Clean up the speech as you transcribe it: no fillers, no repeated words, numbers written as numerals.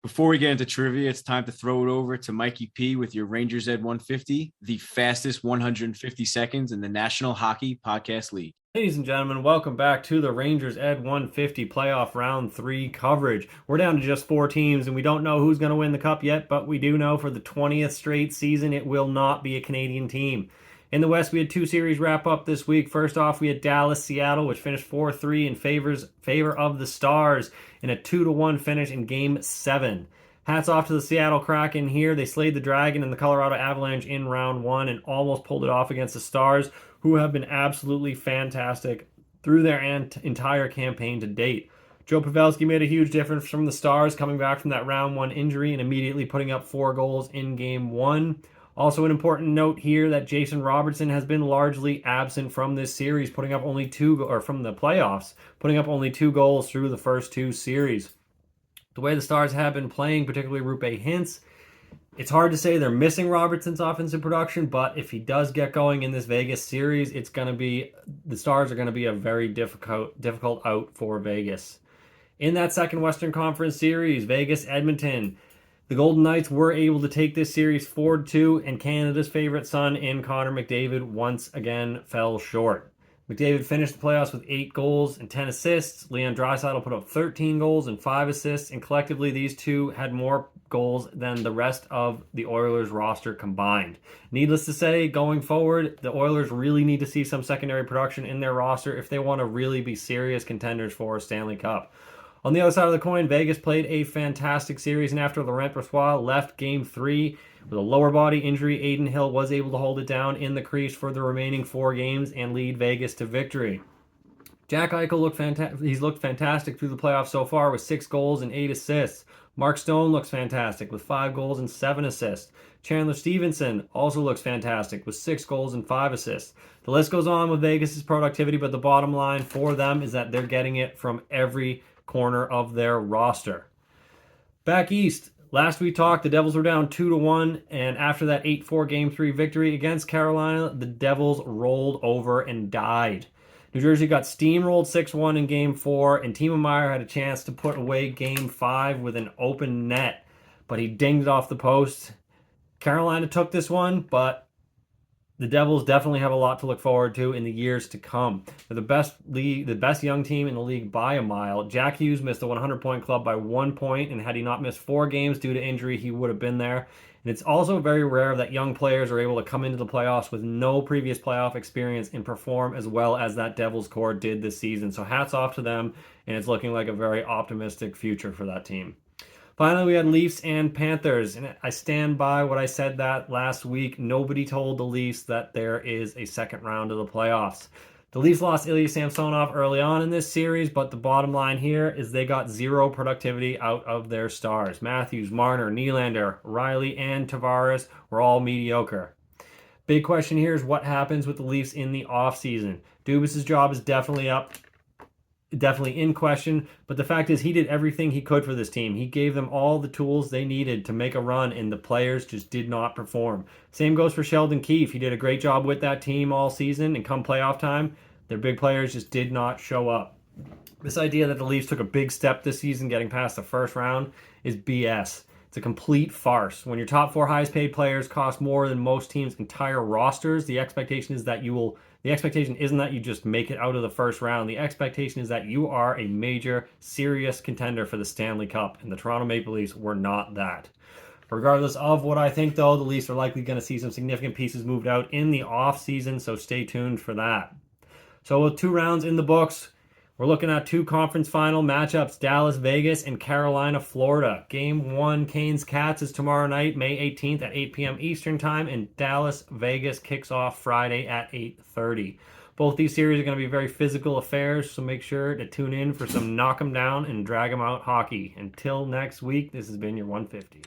Before we get into trivia, it's time to throw it over to Mikey P with your Rangers Ed 150, the fastest 150 seconds in the National Hockey Podcast League. Ladies and gentlemen, welcome back to the Rangers Ed 150 playoff round 3 coverage. We're down to just 4 teams, and we don't know who's going to win the cup yet, but we do know for the 20th straight season, it will not be a Canadian team. In the West, we had 2 series wrap up this week. First off, we had Dallas-Seattle, which finished 4-3 in favor of the Stars in a 2-1 finish in Game 7. Hats off to the Seattle Kraken here. They slayed the Dragon and the Colorado Avalanche in round 1 and almost pulled it off against the Stars, who have been absolutely fantastic through their entire campaign to date. Joe Pavelski made a huge difference from the Stars, coming back from that round 1 injury and immediately putting up 4 goals in Game 1. Also, an important note here that Jason Robertson has been largely absent from this series, putting up only 2, or from the playoffs, putting up only 2 goals through the first 2 series. The way the Stars have been playing, particularly Roope Hintz, it's hard to say they're missing Robertson's offensive production, but if he does get going in this Vegas series, the Stars are going to be a very difficult out for Vegas. In that second Western Conference series, Vegas-Edmonton, the Golden Knights were able to take this series 4-2, and Canada's favorite son in Connor McDavid once again fell short. McDavid finished the playoffs with 8 goals and 10 assists. Leon Draisaitl put up 13 goals and 5 assists, and collectively these two had more goals than the rest of the Oilers roster combined. Needless to say, going forward, the Oilers really need to see some secondary production in their roster if they want to really be serious contenders for a Stanley Cup. On the other side of the coin, Vegas played a fantastic series, and after Laurent Brossoit left Game 3 with a lower body injury, Adin Hill was able to hold it down in the crease for the remaining 4 games and lead Vegas to victory. Jack Eichel looked fantastic through the playoffs so far with 6 goals and 8 assists. Mark Stone looks fantastic with 5 goals and 7 assists. Chandler Stevenson also looks fantastic with 6 goals and 5 assists. The list goes on with Vegas' productivity, but the bottom line for them is that they're getting it from every corner of their roster. Back east, last we talked, the Devils were down 2-1, and after that 8-4 Game 3 victory against Carolina, the Devils rolled over and died. New Jersey got steamrolled 6-1 in Game 4, and Timo Meier had a chance to put away Game 5 with an open net, but he dinged it off the post. Carolina took this one, but the Devils definitely have a lot to look forward to in the years to come. They're the best young team in the league by a mile. Jack Hughes missed the 100-point club by 1 point, and had he not missed 4 games due to injury, he would have been there. And it's also very rare that young players are able to come into the playoffs with no previous playoff experience and perform as well as that Devils core did this season. So hats off to them, and it's looking like a very optimistic future for that team. Finally, we had Leafs and Panthers, and I stand by what I said that last week. Nobody told the Leafs that there is a second round of the playoffs. The Leafs lost Ilya Samsonov early on in this series, but the bottom line here is they got 0 productivity out of their stars. Matthews, Marner, Nylander, Riley, and Tavares were all mediocre. Big question here is what happens with the Leafs in the offseason. Dubas' job is definitely in question, but the fact is he did everything he could for this team. He gave them all the tools they needed to make a run, and the players just did not perform. Same goes for Sheldon Keefe. He did a great job with that team all season, and come playoff time, their big players just did not show up. This idea that the Leafs took a big step this season getting past the first round is BS. It's a complete farce. When your top 4 highest paid players cost more than most teams' entire rosters, the expectation isn't that you just make it out of the first round. The expectation is that you are a major, serious contender for the Stanley Cup, and the Toronto Maple Leafs were not that. Regardless of what I think, though, the Leafs are likely going to see some significant pieces moved out in the offseason, so stay tuned for that. So with 2 rounds in the books, we're looking at 2 conference final matchups, Dallas-Vegas and Carolina-Florida. Game 1, Canes-Cats, is tomorrow night, May 18th at 8 p.m. Eastern Time, and Dallas-Vegas kicks off Friday at 8:30. Both these series are going to be very physical affairs, so make sure to tune in for some knock 'em down and drag 'em out hockey. Until next week, this has been your 150.